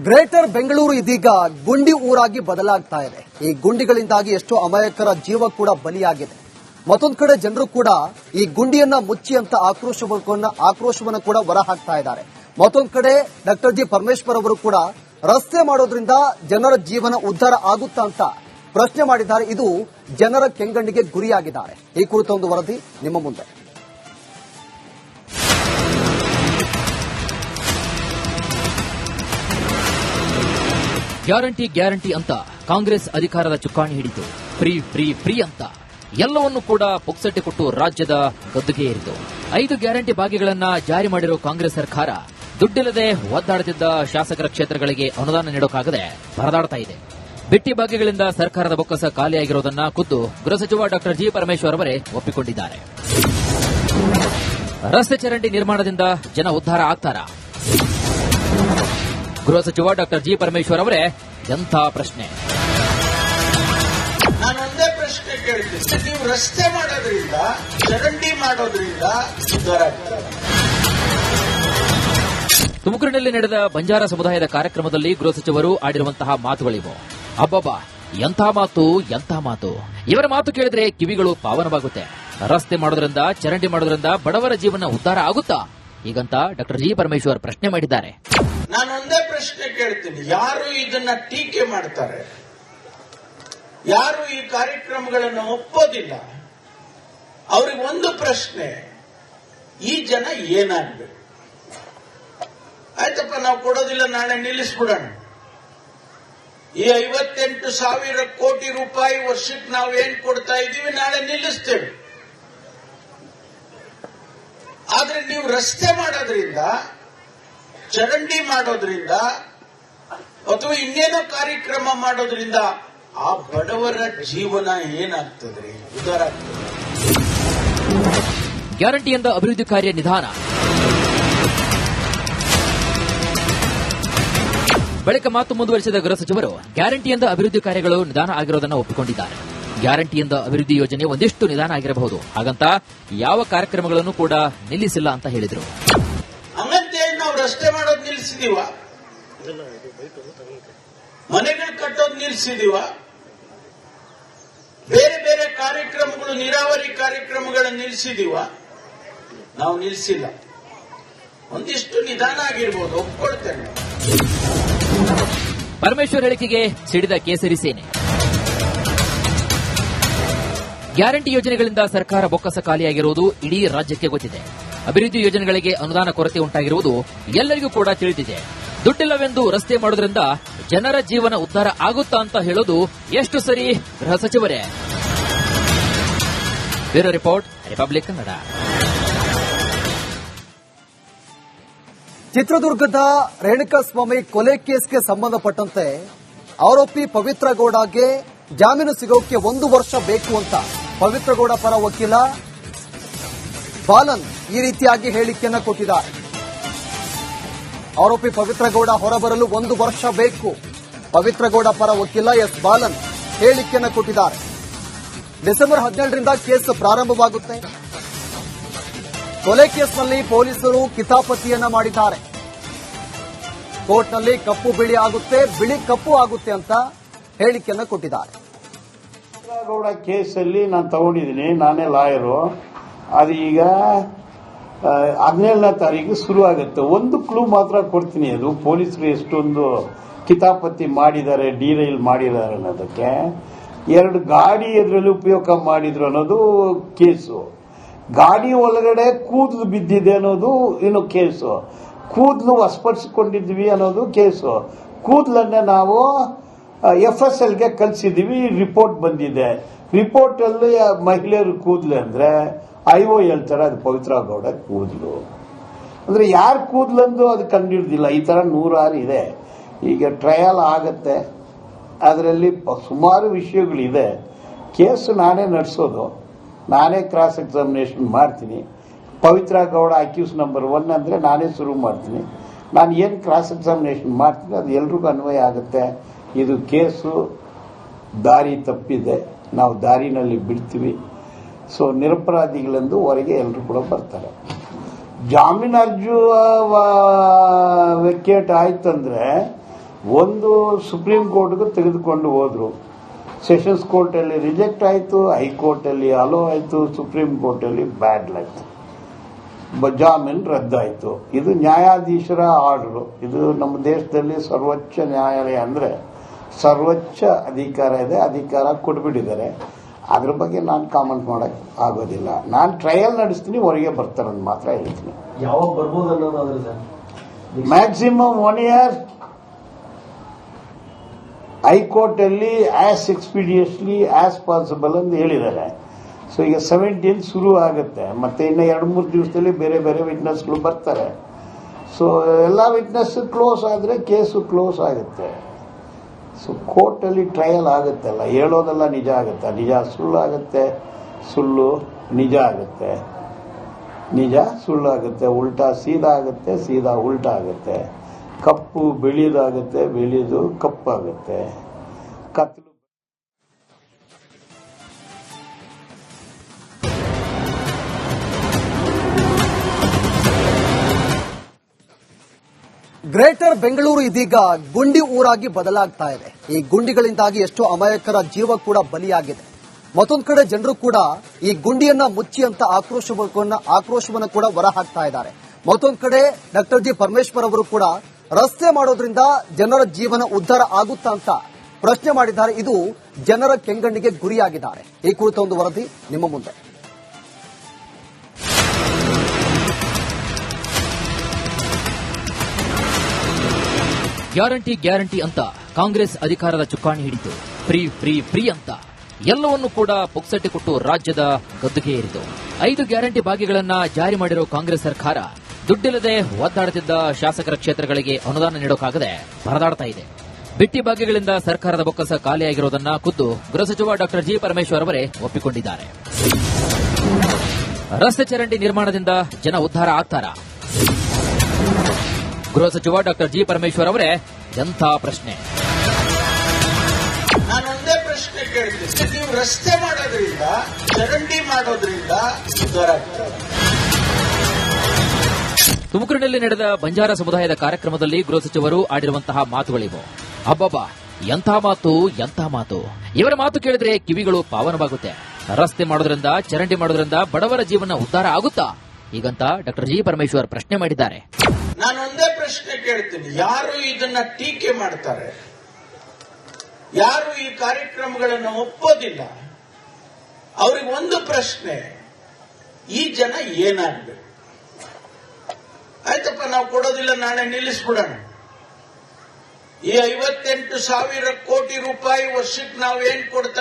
Greater Bengaluru ಇದೀಗ ಗುಂಡಿ ಊರಾಗಿ ಬದಲಾಗ್ತಾ ಇದೆ. ಈ ಗುಂಡಿಗಳಿಂದಾಗಿ ಎಷ್ಟೋ ಅಮಾಯಕರ ಜೀವ ಕೂಡ ಬಲಿಯಾಗಿದೆ. ಮತ್ತೊಂದು ಕಡೆ ಜನರು ಕೂಡ ಈ ಗುಂಡಿಯನ್ನ ಮುಚ್ಚಿ ಅಂತ ಆಕ್ರೋಶವನ್ನ ಕೂಡ ಹೊರ ಹಾಕ್ತಾ ಇದ್ದಾರೆ. ಮತ್ತೊಂದು ಕಡೆ ಡಾಕ್ಟರ್ ಜಿ ಪರಮೇಶ್ವರ್ ಅವರು ಕೂಡ ರಸ್ತೆ ಮಾಡೋದ್ರಿಂದ ಜನರ ಜೀವನ ಉದ್ಧಾರ ಆಗುತ್ತಾ ಅಂತ ಪ್ರಶ್ನೆ ಮಾಡಿದ್ದಾರೆ. ಇದು ಜನರ ಕೆಂಗಣ್ಣಿಗೆ ಗುರಿಯಾಗಿದ್ದಾರೆ. ಈ ಕುರಿತ ಒಂದು ವರದಿ ನಿಮ್ಮ ಮುಂದೆ. ಗ್ಯಾರಂಟಿ ಅಂತ ಕಾಂಗ್ರೆಸ್ ಅಧಿಕಾರದ ಚುಕ್ಕಾಣಿ ಹಿಡಿತು. ಫ್ರೀ ಫ್ರೀ ಫ್ರೀ ಅಂತ ಎಲ್ಲವನ್ನೂ ಕೂಡ ಪುಕ್ಸಟ್ಟೆ ಕೊಟ್ಟು ರಾಜ್ಯದ ಗದ್ದುಗೆ ಏರಿತು. 5 ಗ್ಯಾರಂಟಿ ಭಾಗ್ಯಗಳನ್ನ ಜಾರಿ ಮಾಡಿರೋ ಕಾಂಗ್ರೆಸ್ ಸರ್ಕಾರ ದುಡ್ಡಿಲ್ಲದೆ ಒದ್ದಾಡುತ್ತಿದ್ದ ಶಾಸಕರ ಕ್ಷೇತ್ರಗಳಿಗೆ ಅನುದಾನ ನೀಡೋಕಾಗದೆ ಪರದಾಡ್ತಾ ಇದೆ. ಬಿಟ್ಟಿ ಭಾಗ್ಯಗಳಿಂದ ಸರ್ಕಾರದ ಬೊಕ್ಕಸ ಖಾಲಿಯಾಗಿರೋದನ್ನ ಖುದ್ದು ಗೃಹ ಸಚಿವ ಡಾಕ್ಟರ್ ಜಿ ಪರಮೇಶ್ವರ್ ಅವರೇ ಒಪ್ಪಿಕೊಂಡಿದ್ದಾರೆ. ರಸ್ತೆ ಚರಂಡಿ ನಿರ್ಮಾಣದಿಂದ ಜನ ಉದ್ಧಾರ ಆಗ್ತಾರಾ? ಗೃಹ ಸಚಿವ ಡಾಕ್ಟರ್ ಜಿ ಪರಮೇಶ್ವರ್ ಅವರೇ ಎಂಥ ಪ್ರಶ್ನೆ. ನಾನೊಂದೇ ಪ್ರಶ್ನೆ ಕೇಳ್ತೀನಿ, ನೀವು ರಸ್ತೆ ಮಾಡೋದ್ರಿಂದ ಚರಂಡಿ ಮಾಡೋದ್ರಿಂದ ಉದ್ಧಾರ ಆಗ್ತಾರೆ? ತುಮಕೂರಿನಲ್ಲಿ ನಡೆದ ಬಂಜಾರ ಸಮುದಾಯದ ಕಾರ್ಯಕ್ರಮದಲ್ಲಿ ಗೃಹ ಸಚಿವರು ಆಡಿರುವಂತಹ ಮಾತುಗಳಿವು. ಅಬ್ಬಬ್ಬಾ, ಎಂಥ ಮಾತು. ಇವರ ಮಾತು ಕೇಳಿದ್ರೆ ಕಿವಿಗಳು ಪಾವನವಾಗುತ್ತೆ. ರಸ್ತೆ ಮಾಡೋದ್ರಿಂದ ಚರಂಡಿ ಮಾಡೋದ್ರಿಂದ ಬಡವರ ಜೀವನ ಉದ್ಧಾರ ಆಗುತ್ತಾ? ಹೀಗಂತ ಡಾಕ್ಟರ್ ಜಿ ಪರಮೇಶ್ವರ್ ಪ್ರಶ್ನೆ ಮಾಡಿದ್ದಾರೆ. ನಾನೊಂದೇ ಪ್ರಶ್ನೆ ಕೇಳ್ತೀನಿ, ಯಾರು ಇದನ್ನ ಟೀಕೆ ಮಾಡ್ತಾರೆ, ಯಾರು ಈ ಕಾರ್ಯಕ್ರಮಗಳನ್ನು ಒಪ್ಪೋದಿಲ್ಲ, ಅವ್ರಿಗೆ ಒಂದು ಪ್ರಶ್ನೆ, ಈ ಜನ ಏನಾಗ್ಬೇಕು? ಆಯ್ತಪ್ಪ, ನಾವು ಕೊಡೋದಿಲ್ಲ, ನಾಳೆ ನಿಲ್ಲಿಸ್ಬಿಡೋಣ. ಈ 58,000 ಕೋಟಿ ರೂಪಾಯಿ ವರ್ಷಕ್ಕೆ ನಾವು ಏನ್ ಕೊಡ್ತಾ ಇದ್ದೀವಿ, ನಾಳೆ ನಿಲ್ಲಿಸ್ತೇವೆ. ಆದ್ರೆ ನೀವು ರಸ್ತೆ ಮಾಡೋದ್ರಿಂದ, ಚರಂಡಿ ಮಾಡೋದ್ರಿಂದ ಅಥವಾ ಇನ್ನೇನೋ ಕಾರ್ಯಕ್ರಮ ಮಾಡೋದ್ರಿಂದ ಆ ಬಡವರ ಜೀವನ ಏನಾಗ್ತದ್ರಿ? ಉದ್ಧಾರ ಆಗ್ತದೆ? ಗ್ಯಾರಂಟಿಯಿಂದ ಅಭಿವೃದ್ಧಿ ಕಾರ್ಯ ನಿಧಾನ. ಬಳಿಕ ಮಾತು ಮುಂದುವರಿಸಿದ ಗೃಹ ಸಚಿವರು ಗ್ಯಾರಂಟಿಯಿಂದ ಅಭಿವೃದ್ಧಿ ಕಾರ್ಯಗಳು ನಿಧಾನ ಆಗಿರೋದನ್ನು ಒಪ್ಪಿಕೊಂಡಿದ್ದಾರೆ. ಗ್ಯಾರಂಟಿಯಿಂದ ಅಭಿವೃದ್ಧಿ ಯೋಜನೆ ಒಂದಿಷ್ಟು ನಿಧಾನ ಆಗಿರಬಹುದು, ಹಾಗಂತ ಯಾವ ಕಾರ್ಯಕ್ರಮಗಳನ್ನು ಕೂಡ ನಿಲ್ಲಿಸಿಲ್ಲ ಅಂತ ಹೇಳಿದರು. ಹಂಗಂತೇಳಿ ನಾವು ರಸ್ತೆ ಮಾಡೋದು ನಿಲ್ಲಿಸಿದೀವ, ಮನೆಗಳು ಕಟ್ಟೋದು ನಿಲ್ಲಿಸಿದೀವ, ಬೇರೆ ಬೇರೆ ಕಾರ್ಯಕ್ರಮಗಳು, ನೀರಾವರಿ ಕಾರ್ಯಕ್ರಮಗಳನ್ನು ನಿಲ್ಲಿಸಿದೀವ? ನಾವು ನಿಲ್ಲಿಸಿಲ್ಲ. ಒಂದಿಷ್ಟು ನಿಧಾನ ಆಗಿರ್ಬೋದು, ಒಪ್ಕೊಳ್ತೇನೆ. ಪರಮೇಶ್ವರ್ ಹೇಳಿಕೆಗೆ ಸಿಡಿದ ಕೇಸರಿ ಸೇನೆ. ಗ್ಯಾರಂಟಿ ಯೋಜನೆಗಳಿಂದ ಸರ್ಕಾರ ಬೊಕ್ಕಸ ಖಾಲಿಯಾಗಿರುವುದು ಇಡೀ ರಾಜ್ಯಕ್ಕೆ ಗೊತ್ತಿದೆ. ಅಭಿವೃದ್ಧಿ ಯೋಜನೆಗಳಿಗೆ ಅನುದಾನ ಕೊರತೆ ಉಂಟಾಗಿರುವುದು ಎಲ್ಲರಿಗೂ ಕೂಡ ತಿಳಿದಿದೆ. ದುಡ್ಡಿಲ್ಲವೆಂದು ರಸ್ತೆ ಮಾಡೋದ್ರಿಂದ ಜನರ ಜೀವನ ಉದ್ಧಾರ ಆಗುತ್ತಾ ಅಂತ ಹೇಳೋದು ಎಷ್ಟು ಸರಿ ಗೃಹ ಸಚಿವರೇ? Bureau report, Republic Kannada. ಚಿತ್ರದುರ್ಗದ ರೇಣುಕಾಸ್ವಾಮಿ ಕೊಲೆ ಕೇಸ್ಗೆ ಸಂಬಂಧಪಟ್ಟಂತೆ ಆರೋಪಿ ಪವಿತ್ರ ಗೌಡಗೆ ಜಾಮೀನು ಸಿಗೋಕೆ 1 ವರ್ಷ ಬೇಕು ಅಂತ ಪವಿತ್ರ ಗೌಡ ಪರ ವಕೀಲ ಬಾಲನ್ ಈ ರೀತಿಯಾಗಿ ಹೇಳಿಕೆಯನ್ನು ಕೊಟ್ಟಿದ್ದಾರೆ. ಆರೋಪಿ ಪವಿತ್ರ ಗೌಡ ಹೊರಬರಲು 1 ವರ್ಷ ಬೇಕು. ಪವಿತ್ರ ಗೌಡ ಪರ ವಕೀಲ ಎಸ್ ಬಾಲನ್ ಹೇಳಿಕೆಯನ್ನು ಕೊಟ್ಟಿದ್ದಾರೆ. ಡಿಸೆಂಬರ್ 17ರಿಂದ ಕೇಸ್ ಪ್ರಾರಂಭವಾಗುತ್ತೆ. ಕೊಲೆ ಕೇಸ್ನಲ್ಲಿ ಪೊಲೀಸರು ಕಿತಾಪತಿಯನ್ನ ಮಾಡಿದ್ದಾರೆ. ಕೋರ್ಟ್ನಲ್ಲಿ ಕಪ್ಪು ಬಿಳಿ ಆಗುತ್ತೆ, ಬಿಳಿ ಕಪ್ಪು ಆಗುತ್ತೆ ಅಂತ ಹೇಳಿಕೆಯನ್ನು ಕೊಟ್ಟಿದ್ದಾರೆ. ಗೌಡ ಕೇಸಲ್ಲಿ ನಾನು ತಗೊಂಡಿದ್ದೀನಿ, ನಾನೇ ಲಾಯರು. ಅದು ಈಗ 17ನೇ ತಾರೀಕು ಶುರು ಆಗುತ್ತೆ. ಒಂದು ಕ್ಲೂ ಮಾತ್ರ ಕೊಡ್ತೀನಿ, ಅದು ಪೊಲೀಸರು ಎಷ್ಟೊಂದು ಕಿತಾಪತಿ ಮಾಡಿದ್ದಾರೆ, ಡಿರೈಲ್ ಮಾಡಿದ್ದಾರೆ ಅನ್ನೋದಕ್ಕೆ. 2 ಗಾಡಿ ಎದುರಲ್ಲಿ ಉಪಯೋಗ ಮಾಡಿದ್ರು ಅನ್ನೋದು ಕೇಸು. ಗಾಡಿ ಒಳಗಡೆ ಕೂದಲು ಬಿದ್ದಿದೆ ಅನ್ನೋದು ಇನ್ನು ಕೇಸು. ಕೂದಲು ವಶಪಡಿಸಿಕೊಂಡಿದ್ವಿ ಅನ್ನೋದು ಕೇಸು. ಕೂದಲನ್ನೇ ನಾವು FSLಗೆ ಕಳಿಸಿದೀವಿ, ರಿಪೋರ್ಟ್ ಬಂದಿದೆ. ರಿಪೋರ್ಟ್ ಅಲ್ಲಿ ಮಹಿಳೆಯರು ಕೂದಲು ಅಂದ್ರೆ IO ಹೇಳ್ತಾರೆ ಅದು ಪವಿತ್ರ ಗೌಡ ಕೂದಲು. ಅಂದ್ರೆ ಯಾರು ಕೂದಲಂದು ಅದು ಕಂಡಿಡ್ದಿಲ್ಲ. ಈ ತರ 106 ಇದೆ. ಈಗ ಟ್ರಯಲ್ ಆಗತ್ತೆ, ಅದರಲ್ಲಿ ಸುಮಾರು ವಿಷಯಗಳಿದೆ. ಕೇಸು ನಾನೇ ನಡೆಸೋದು, ನಾನೇ ಕ್ರಾಸ್ ಎಕ್ಸಾಮಿನೇಷನ್ ಮಾಡ್ತೀನಿ. ಪವಿತ್ರ ಗೌಡ ಅಕ್ಯೂಸ್ ನಂಬರ್ 1 ಅಂದ್ರೆ ನಾನೇ ಶುರು ಮಾಡ್ತೀನಿ. ನಾನು ಏನು ಕ್ರಾಸ್ ಎಕ್ಸಾಮಿನೇಷನ್ ಮಾಡ್ತೀನಿ ಅದು ಎಲ್ರಿಗೂ ಅನ್ವಯ ಆಗುತ್ತೆ. ಇದು ಕೇಸು ದಾರಿ ತಪ್ಪಿದೆ, ನಾವು ದಾರಿನಲ್ಲಿ ಬಿಡ್ತೀವಿ. ಸೊ ನಿರಪರಾಧಿಗಳೆಂದು ಹೊರಗೆ ಎಲ್ಲರೂ ಕೂಡ ಬರ್ತಾರೆ. ಜಾಮೀನು ಅರ್ಜಿ ವೆಕೇಟ್ ಆಯ್ತಂದ್ರೆ ಒಂದು ಸುಪ್ರೀಂ ಕೋರ್ಟ್ಗೂ ತೆಗೆದುಕೊಂಡು ಹೋದ್ರು. ಸೆಷನ್ಸ್ ಕೋರ್ಟ್ ಅಲ್ಲಿ ರಿಜೆಕ್ಟ್ ಆಯಿತು, ಹೈಕೋರ್ಟ್ ಅಲ್ಲಿ ಅಲೋ ಆಯಿತು, ಸುಪ್ರೀಂ ಕೋರ್ಟ್ ಅಲ್ಲಿ ಬ್ಯಾಡ್ಲ್ ಆಯಿತು, ಜಾಮೀನು ರದ್ದಾಯಿತು. ಇದು ನ್ಯಾಯಾಧೀಶರ ಆರ್ಡರ್. ಇದು ನಮ್ಮ ದೇಶದಲ್ಲಿ ಸರ್ವೋಚ್ಚ ನ್ಯಾಯಾಲಯ ಅಂದ್ರೆ ಸರ್ವೋಚ್ಚ ಅಧಿಕಾರ ಇದೆ, ಅಧಿಕಾರ ಕೊಟ್ಬಿಟ್ಟಿದ್ದಾರೆ. ಅದ್ರ ಬಗ್ಗೆ ನಾನು ಕಾಮೆಂಟ್ ಮಾಡಕ್ ಆಗೋದಿಲ್ಲ. ನಾನು ಟ್ರಯಲ್ ನಡೆಸ್ತೀನಿ, ಹೊರಗೆ ಬರ್ತಾರಂತ ಮಾತ್ರ ಹೇಳ್ತೀನಿ. ಯಾವಾಗ ಬರ್ಬೋದು ಅನ್ನೋದಾದ್ರೆ ಸರ್ ಮ್ಯಾಕ್ಸಿಮಮ್ 1 year. ಹೈಕೋರ್ಟ್ ಅಲ್ಲಿ ಆಸ್ ಎಕ್ಸ್ಪೀಡಿಯಸ್ಲಿ ಆಸ್ ಪಾಸಿಬಲ್ ಅಂತ ಹೇಳಿದ್ದಾರೆ. ಸೊ ಈಗ 17 ಶುರು ಆಗುತ್ತೆ, ಮತ್ತೆ ಇನ್ನು 2-3 ದಿವಸದಲ್ಲಿ ಬೇರೆ ಬೇರೆ ವಿಟ್ನೆಸ್ಗಳು ಬರ್ತಾರೆ. ಸೊ ಎಲ್ಲ ವಿಟ್ನೆಸ್ ಕ್ಲೋಸ್ ಆದ್ರೆ ಕೇಸು ಕ್ಲೋಸ್ ಆಗುತ್ತೆ. ಸೊ ಕೋರ್ಟ್ ಅಲ್ಲಿ ಟ್ರಯಲ್ ಆಗುತ್ತಲ್ಲ, ಹೇಳೋದೆಲ್ಲ ನಿಜ ಆಗುತ್ತೆ, ನಿಜ ಸುಳ್ಳು ಆಗುತ್ತೆ, ಸುಳ್ಳು ನಿಜ ಆಗುತ್ತೆ, ನಿಜ ಸುಳ್ಳು ಆಗುತ್ತೆ, ಉಲ್ಟಾ ಸೀದಾ ಆಗುತ್ತೆ, ಸೀದಾ ಉಲ್ಟಾ ಆಗುತ್ತೆ, ಕಪ್ಪು ಬೆಳೆಯೋದಾಗುತ್ತೆ, ಬೆಳೆಯೋದು ಕಪ್ಪಾಗುತ್ತೆ, ಕತ್ತಲು. ಗ್ರೇಟರ್ ಬೆಂಗಳೂರು ಇದೀಗ ಗುಂಡಿ ಊರಾಗಿ ಬದಲಾಗ್ತಾ ಇದೆ. ಈ ಗುಂಡಿಗಳಿಂದಾಗಿ ಎಷ್ಟೋ ಅಮಾಯಕರ ಜೀವ ಕೂಡ ಬಲಿಯಾಗಿದೆ. ಮತ್ತೊಂದು ಕಡೆ ಜನರು ಕೂಡ ಈ ಗುಂಡಿಯನ್ನ ಮುಚ್ಚಿ ಅಂತ ಆಕ್ರೋಶವನ್ನ ಕೂಡ ಹೊರ ಹಾಕ್ತಾ ಇದ್ದಾರೆ. ಮತ್ತೊಂದು ಕಡೆ ಡಾಕ್ಟರ್ ಜಿ ಪರಮೇಶ್ವರ್ ಅವರು ಕೂಡ ರಸ್ತೆ ಮಾಡೋದ್ರಿಂದ ಜನರ ಜೀವನ ಉದ್ಧಾರ ಆಗುತ್ತಾ ಅಂತ ಪ್ರಶ್ನೆ ಮಾಡಿದ್ದಾರೆ. ಇದು ಜನರ ಕೆಂಗಣ್ಣಿಗೆ ಗುರಿಯಾಗಿದ್ದಾರೆ. ಈ ಕುರಿತ ಒಂದು ವರದಿ ನಿಮ್ಮ ಮುಂದೆ. ಗ್ಯಾರಂಟಿ ಗ್ಯಾರಂಟಿ ಅಂತ ಕಾಂಗ್ರೆಸ್ ಅಧಿಕಾರದ ಚುಕ್ಕಾಣಿ ಹಿಡಿತು. ಫ್ರೀ ಫ್ರೀ ಫ್ರೀ ಅಂತ ಎಲ್ಲವನ್ನೂ ಕೂಡ ಪುಕ್ಸಟ್ಟೆ ಕೊಟ್ಟು ರಾಜ್ಯದ ಗದ್ದುಗೆ ಏರಿತು. 5 ಗ್ಯಾರಂಟಿ ಭಾಗ್ಯಗಳನ್ನ ಜಾರಿ ಮಾಡಿರೋ ಕಾಂಗ್ರೆಸ್ ಸರ್ಕಾರ ದುಡ್ಡಿಲ್ಲದೆ ಒದ್ದಾಡುತ್ತಿದ್ದ ಶಾಸಕರ ಕ್ಷೇತ್ರಗಳಿಗೆ ಅನುದಾನ ನೀಡೋಕಾಗದೆ ಪರದಾಡ್ತಾ ಇದೆ. ಬಿಟ್ಟಿ ಭಾಗ್ಯಗಳಿಂದ ಸರ್ಕಾರದ ಬೊಕ್ಕಸ ಖಾಲಿಯಾಗಿರೋದನ್ನ ಖುದ್ದು ಗೃಹ ಸಚಿವ ಡಾಕ್ಟರ್ ಜಿ ಪರಮೇಶ್ವರ್ ಅವರೇ ಒಪ್ಪಿಕೊಂಡಿದ್ದಾರೆ. ರಸ್ತೆ ಚರಂಡಿ ನಿರ್ಮಾಣದಿಂದ ಜನ ಉದ್ಧಾರ ಆಗ್ತಾರಾ? ಗೃಹ ಸಚಿವ ಡಾಕ್ಟರ್ ಜಿ ಪರಮೇಶ್ವರ್ ಅವರೇ ಎಂಥ ಪ್ರಶ್ನೆ. ನಾನೊಂದೇ ಪ್ರಶ್ನೆ ಕೇಳ್ತೀನಿ, ನೀವು ರಸ್ತೆ ಮಾಡೋದ್ರಿಂದ ಚರಂಡಿ ಮಾಡೋದ್ರಿಂದ ಉದ್ಧಾರ ಆಗ್ತದೆ? ತುಮಕೂರಿನಲ್ಲಿ ನಡೆದ ಬಂಜಾರ ಸಮುದಾಯದ ಕಾರ್ಯಕ್ರಮದಲ್ಲಿ ಗೃಹ ಸಚಿವರು ಆಡಿರುವಂತಹ ಮಾತುಗಳಿವು. ಅಬ್ಬಬ್ಬಾ, ಎಂಥ ಮಾತು, ಎಂಥ ಮಾತು. ಇವರ ಮಾತು ಕೇಳಿದ್ರೆ ಕಿವಿಗಳು ಪಾವನವಾಗುತ್ತೆ. ರಸ್ತೆ ಮಾಡೋದ್ರಿಂದ, ಚರಂಡಿ ಮಾಡೋದ್ರಿಂದ ಬಡವರ ಜೀವನ ಉದ್ಧಾರ ಆಗುತ್ತಾ? ಹೀಗಂತ ಡಾಕ್ಟರ್ ಜಿ ಪರಮೇಶ್ವರ್ ಪ್ರಶ್ನೆ ಮಾಡಿದ್ದಾರೆ. ನಾನೊಂದೇ ಪ್ರಶ್ನೆ ಕೇಳ್ತೀನಿ, ಯಾರು ಇದನ್ನ ಟೀಕೆ ಮಾಡ್ತಾರೆ, ಯಾರು ಈ ಕಾರ್ಯಕ್ರಮಗಳನ್ನು ಒಪ್ಪೋದಿಲ್ಲ, ಅವ್ರಿಗೆ ಒಂದು ಪ್ರಶ್ನೆ, ಈ ಜನ ಏನಾಗ್ಬೇಕು? ಆಯ್ತಪ್ಪ, ನಾವು ಕೊಡೋದಿಲ್ಲ, ನಾಳೆ ನಿಲ್ಲಿಸ್ಬಿಡೋಣ. ಈ 58,000 ಕೋಟಿ ರೂಪಾಯಿ ವರ್ಷಕ್ಕೆ ನಾವು ಏನ್ ಕೊಡ್ತಾ